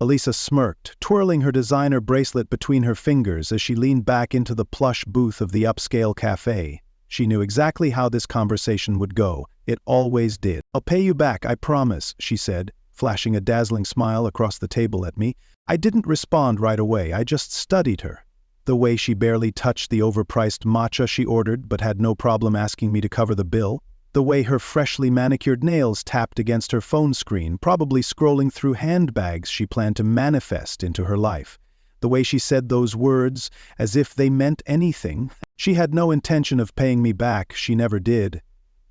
Elisa smirked, twirling her designer bracelet between her fingers as she leaned back into the plush booth of the upscale cafe. She knew exactly how this conversation would go. It always did. "I'll pay you back, I promise," she said, flashing a dazzling smile across the table at me. I didn't respond right away, I just studied her. The way she barely touched the overpriced matcha she ordered but had no problem asking me to cover the bill. The way her freshly manicured nails tapped against her phone screen, probably scrolling through handbags she planned to manifest into her life. The way she said those words as if they meant anything. She had no intention of paying me back, she never did.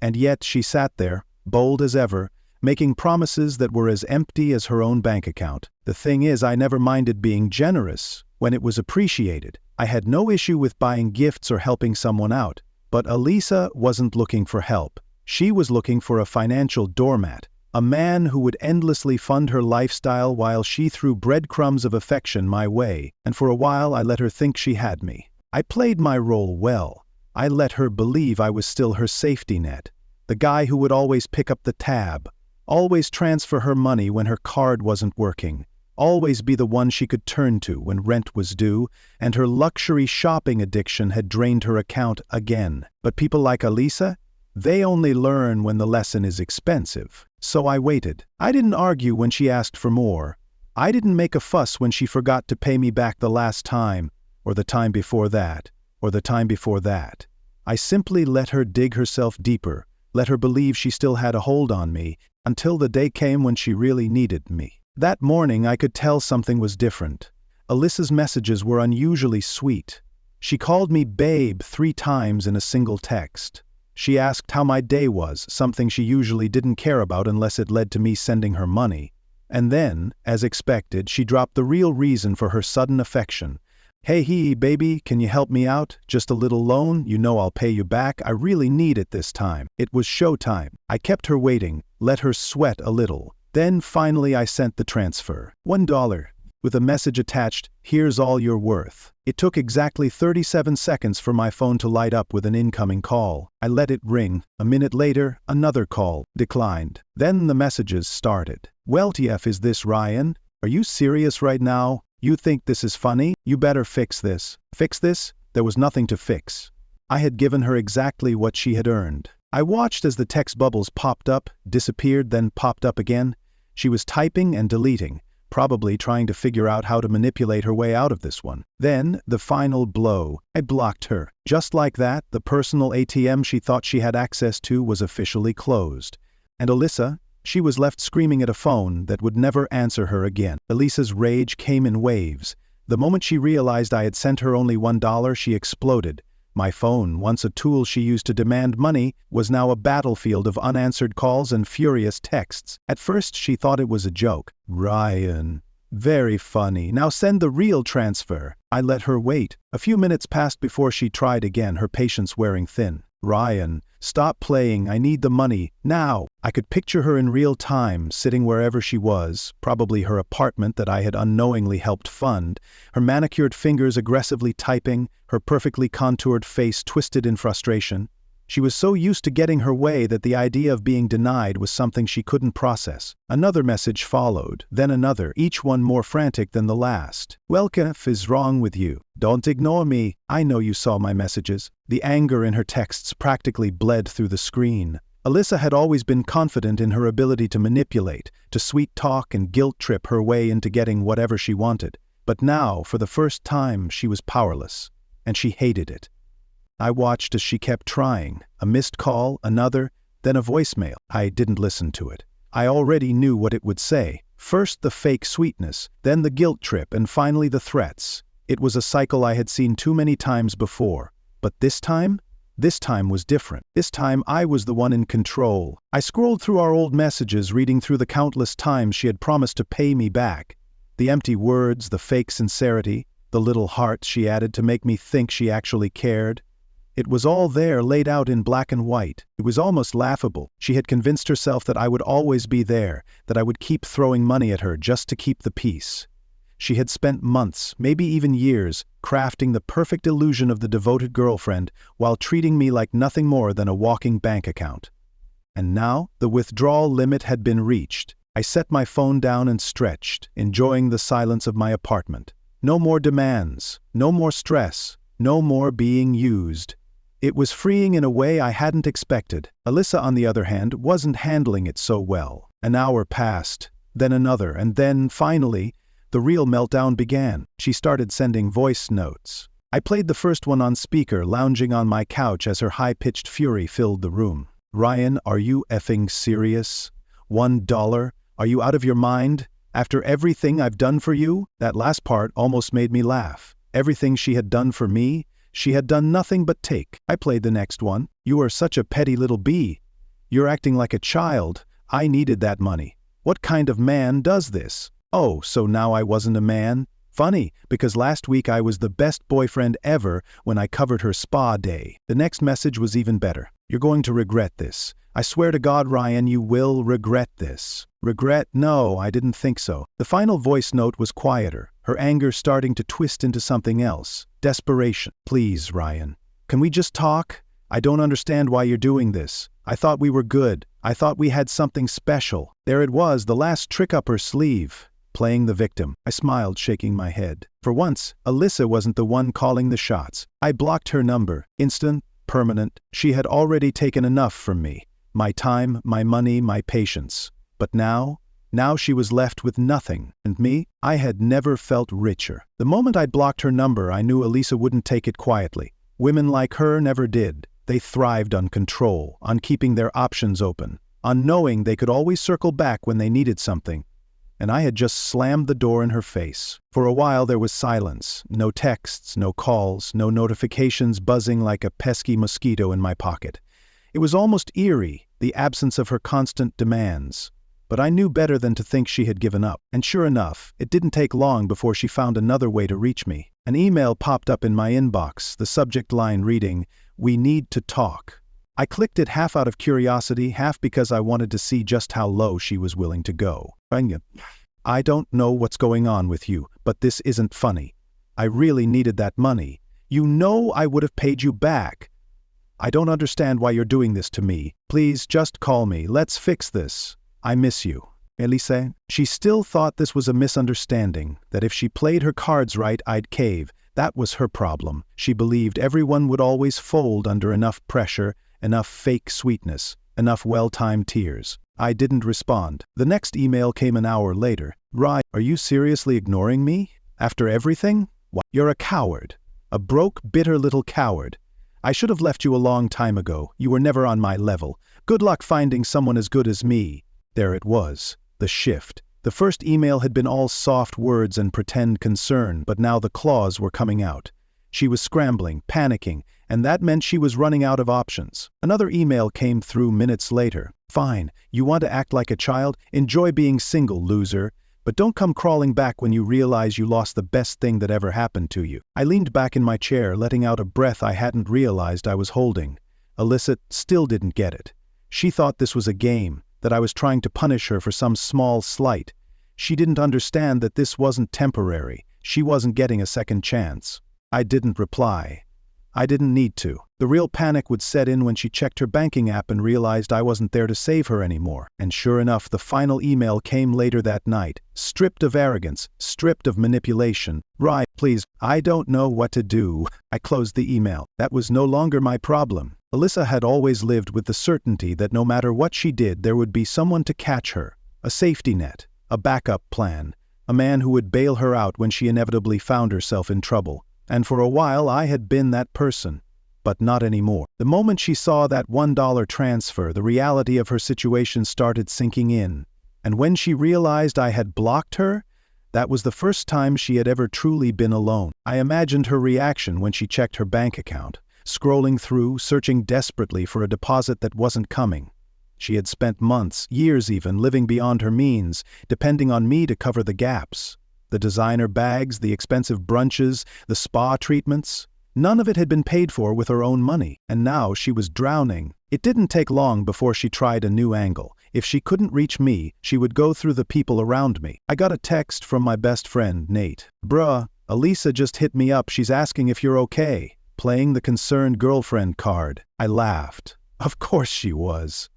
And yet she sat there, bold as ever, making promises that were as empty as her own bank account. The thing is, I never minded being generous when it was appreciated. I had no issue with buying gifts or helping someone out. But Elisa wasn't looking for help. She was looking for a financial doormat, a man who would endlessly fund her lifestyle while she threw breadcrumbs of affection my way, and for a while I let her think she had me. I played my role well. I let her believe I was still her safety net, the guy who would always pick up the tab, always transfer her money when her card wasn't working, always be the one she could turn to when rent was due, and her luxury shopping addiction had drained her account again. But people like Elisa? They only learn when the lesson is expensive. So I waited. I didn't argue when she asked for more. I didn't make a fuss when she forgot to pay me back the last time, or the time before that, or the time before that. I simply let her dig herself deeper, let her believe she still had a hold on me, until the day came when she really needed me. That morning I could tell something was different. Elisa's messages were unusually sweet. She called me babe 3 times in a single text. She asked how my day was, something she usually didn't care about unless it led to me sending her money. And then, as expected, she dropped the real reason for her sudden affection. "Hey, baby, can you help me out? Just a little loan? You know I'll pay you back. I really need it this time." It was showtime. I kept her waiting, let her sweat a little. Then finally I sent the transfer. $1. With a message attached, "Here's all you're worth." It took exactly 37 seconds for my phone to light up with an incoming call. I let it ring. A minute later, another call, declined. Then the messages started. "Well, TF, is this Ryan? Are you serious right now? You think this is funny? You better fix this." Fix this? There was nothing to fix. I had given her exactly what she had earned. I watched as the text bubbles popped up, disappeared, then popped up again. She was typing and deleting, probably trying to figure out how to manipulate her way out of this one. Then, the final blow. I blocked her. Just like that, the personal ATM she thought she had access to was officially closed. And Elisa? She was left screaming at a phone that would never answer her again. Elisa's rage came in waves. The moment she realized I had sent her only $1, she exploded. My phone, once a tool she used to demand money, was now a battlefield of unanswered calls and furious texts. At first she thought it was a joke. "Ryan, very funny. Now send the real transfer." I let her wait. A few minutes passed before she tried again, her patience wearing thin. "Ryan, stop playing. I need the money, now." I could picture her in real time, sitting wherever she was, probably her apartment that I had unknowingly helped fund, her manicured fingers aggressively typing, her perfectly contoured face twisted in frustration. She was so used to getting her way that the idea of being denied was something she couldn't process. Another message followed, then another, each one more frantic than the last. "What is wrong with you? Don't ignore me. I know you saw my messages." The anger in her texts practically bled through the screen. Elisa had always been confident in her ability to manipulate, to sweet talk and guilt trip her way into getting whatever she wanted. But now, for the first time, she was powerless, and she hated it. I watched as she kept trying. A missed call, another, then a voicemail. I didn't listen to it. I already knew what it would say. First the fake sweetness, then the guilt trip, and finally the threats. It was a cycle I had seen too many times before. But this time? This time was different. This time I was the one in control. I scrolled through our old messages, reading through the countless times she had promised to pay me back. The empty words, the fake sincerity, the little hearts she added to make me think she actually cared. It was all there, laid out in black and white. It was almost laughable. She had convinced herself that I would always be there, that I would keep throwing money at her just to keep the peace. She had spent months, maybe even years, crafting the perfect illusion of the devoted girlfriend while treating me like nothing more than a walking bank account. And now, the withdrawal limit had been reached. I set my phone down and stretched, enjoying the silence of my apartment. No more demands, no more stress, no more being used. It was freeing in a way I hadn't expected. Alyssa, on the other hand, wasn't handling it so well. An hour passed, then another, and then, finally, the real meltdown began. She started sending voice notes. I played the first one on speaker, lounging on my couch as her high-pitched fury filled the room. "Ryan, are you effing serious? $1? Are you out of your mind? After everything I've done for you?" That last part almost made me laugh. Everything she had done for me? She had done nothing but take. I played the next one. "You are such a petty little bee. You're acting like a child. I needed that money. What kind of man does this? Oh, so now I wasn't a man? Funny, because last week I was the best boyfriend ever when I covered her spa day." The next message was even better. "You're going to regret this. I swear to God, Ryan, you will regret this." Regret? No, I didn't think so. The final voice note was quieter, her anger starting to twist into something else. Desperation. "Please, Ryan. Can we just talk? I don't understand why you're doing this. I thought we were good. I thought we had something special." There it was, the last trick up her sleeve. Playing the victim. I smiled, shaking my head. For once, Alyssa wasn't the one calling the shots. I blocked her number. Instant, permanent. She had already taken enough from me. My time, my money, my patience. But now she was left with nothing. And me? I had never felt richer. The moment I blocked her number, I knew Alyssa wouldn't take it quietly. Women like her never did. They thrived on control, on keeping their options open, on knowing they could always circle back when they needed something. And I had just slammed the door in her face. For a while there was silence. No texts, no calls, no notifications buzzing like a pesky mosquito in my pocket. It was almost eerie, the absence of her constant demands. But I knew better than to think she had given up. And sure enough, it didn't take long before she found another way to reach me. An email popped up in my inbox, the subject line reading, "We need to talk." I clicked it half out of curiosity, half because I wanted to see just how low she was willing to go. "I don't know what's going on with you, but this isn't funny. I really needed that money. You know I would have paid you back. I don't understand why you're doing this to me. Please just call me. Let's fix this. I miss you." Elise? She still thought this was a misunderstanding, that if she played her cards right, I'd cave. That was her problem. She believed everyone would always fold under enough pressure, enough fake sweetness, enough well-timed tears. I didn't respond. The next email came an hour later. "Ryan, are you seriously ignoring me? After everything? Why, you're a coward. A broke, bitter little coward. I should have left you a long time ago. You were never on my level. Good luck finding someone as good as me." There it was, the shift. The first email had been all soft words and pretend concern, but now the claws were coming out. She was scrambling, panicking, and that meant she was running out of options. Another email came through minutes later. "Fine, you want to act like a child? Enjoy being single, loser. But don't come crawling back when you realize you lost the best thing that ever happened to you." I leaned back in my chair, letting out a breath I hadn't realized I was holding. Alyssa still didn't get it. She thought this was a game, that I was trying to punish her for some small slight. She didn't understand that this wasn't temporary. She wasn't getting a second chance. I didn't reply. I didn't need to. The real panic would set in when she checked her banking app and realized I wasn't there to save her anymore. And sure enough, the final email came later that night. Stripped of arrogance, stripped of manipulation. "Ryan, please, I don't know what to do." I closed the email. That was no longer my problem. Alyssa had always lived with the certainty that no matter what she did, there would be someone to catch her. A safety net, a backup plan, a man who would bail her out when she inevitably found herself in trouble. And for a while I had been that person. But not anymore. The moment she saw that $1 transfer, the reality of her situation started sinking in. And when she realized I had blocked her, that was the first time she had ever truly been alone. I imagined her reaction when she checked her bank account, scrolling through, searching desperately for a deposit that wasn't coming. She had spent months, years even, living beyond her means, depending on me to cover the gaps. The designer bags, the expensive brunches, the spa treatments. None of it had been paid for with her own money, and now she was drowning. It didn't take long before she tried a new angle. If she couldn't reach me, she would go through the people around me. I got a text from my best friend, Nate. "Bruh, Elisa just hit me up. She's asking if you're okay." Playing the concerned girlfriend card. I laughed. Of course she was.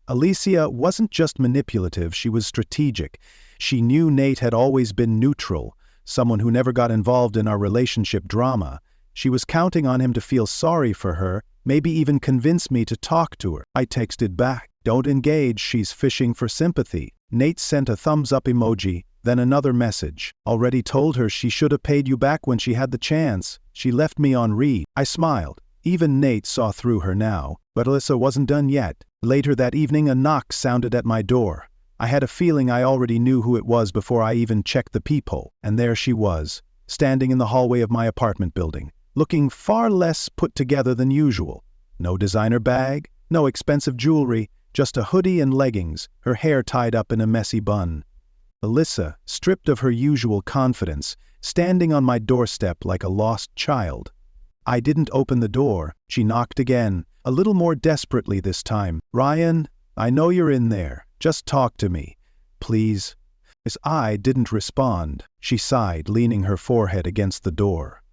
Alicia wasn't just manipulative, she was strategic. She knew Nate had always been neutral, someone who never got involved in our relationship drama. She was counting on him to feel sorry for her, maybe even convince me to talk to her. I texted back, "Don't engage, she's fishing for sympathy." Nate sent a thumbs-up emoji, then another message. "Already told her she should have paid you back when she had the chance. She left me on read." I smiled. Even Nate saw through her now, but Alyssa wasn't done yet. Later that evening, a knock sounded at my door. I had a feeling I already knew who it was before I even checked the peephole, and there she was, standing in the hallway of my apartment building, looking far less put together than usual. No designer bag, no expensive jewelry, just a hoodie and leggings, her hair tied up in a messy bun. Alyssa, stripped of her usual confidence, standing on my doorstep like a lost child. I didn't open the door. She knocked again, a little more desperately this time. "Ryan, I know you're in there. Just talk to me, please." As I didn't respond, she sighed, leaning her forehead against the door.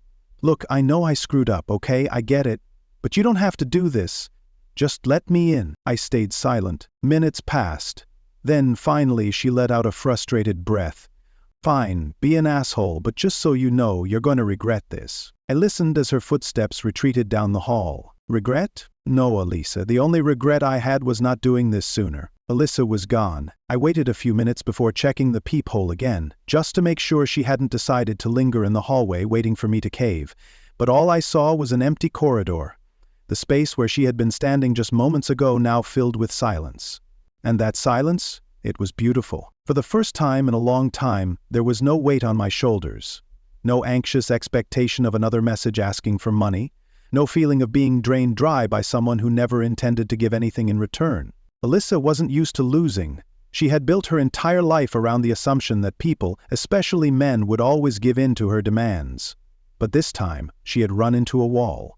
"Look, I know I screwed up, okay? I get it. But you don't have to do this. Just let me in." I stayed silent. Minutes passed. Then, finally, she let out a frustrated breath. "Fine, be an asshole, but just so you know, you're going to regret this." I listened as her footsteps retreated down the hall. Regret? No, Elisa. The only regret I had was not doing this sooner. Alyssa was gone. I waited a few minutes before checking the peephole again, just to make sure she hadn't decided to linger in the hallway waiting for me to cave. But all I saw was an empty corridor. The space where she had been standing just moments ago now filled with silence. And that silence? It was beautiful. For the first time in a long time, there was no weight on my shoulders. No anxious expectation of another message asking for money. No feeling of being drained dry by someone who never intended to give anything in return. Alyssa wasn't used to losing. She had built her entire life around the assumption that people, especially men, would always give in to her demands. But this time, she had run into a wall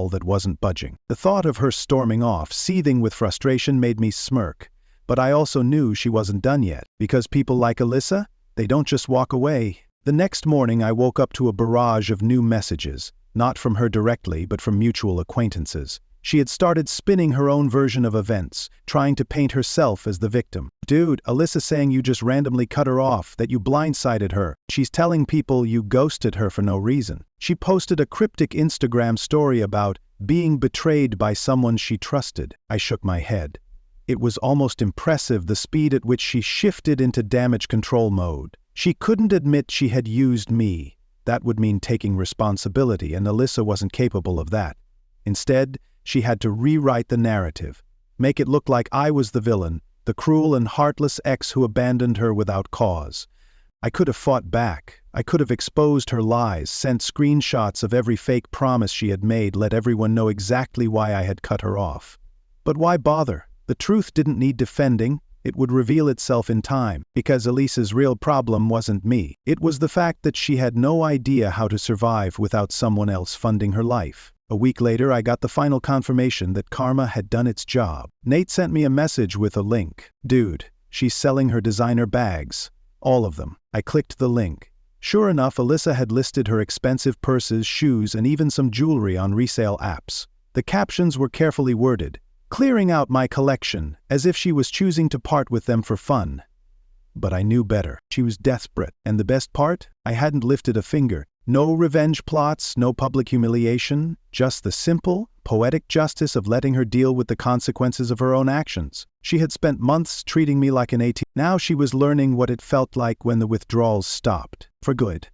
that wasn't budging. The thought of her storming off, seething with frustration, made me smirk. But I also knew she wasn't done yet, because people like Alyssa, they don't just walk away. The next morning I woke up to a barrage of new messages, not from her directly, but from mutual acquaintances. She had started spinning her own version of events, trying to paint herself as the victim. "Dude, Alyssa's saying you just randomly cut her off, that you blindsided her. She's telling people you ghosted her for no reason. She posted a cryptic Instagram story about being betrayed by someone she trusted." I shook my head. It was almost impressive the speed at which she shifted into damage control mode. She couldn't admit she had used me. That would mean taking responsibility, and Alyssa wasn't capable of that. Instead, she had to rewrite the narrative, make it look like I was the villain, the cruel and heartless ex who abandoned her without cause. I could have fought back. I could have exposed her lies, sent screenshots of every fake promise she had made, let everyone know exactly why I had cut her off. But why bother? The truth didn't need defending. It would reveal itself in time, because Elisa's real problem wasn't me. It was the fact that she had no idea how to survive without someone else funding her life. A week later, I got the final confirmation that karma had done its job. Nate sent me a message with a link. "Dude, she's selling her designer bags. All of them." I clicked the link. Sure enough, Alyssa had listed her expensive purses, shoes, and even some jewelry on resale apps. The captions were carefully worded, clearing out my collection, as if she was choosing to part with them for fun. But I knew better. She was desperate. And the best part? I hadn't lifted a finger. No revenge plots, no public humiliation, just the simple, poetic justice of letting her deal with the consequences of her own actions. She had spent months treating me like an ATM. Now she was learning what it felt like when the withdrawals stopped. For good.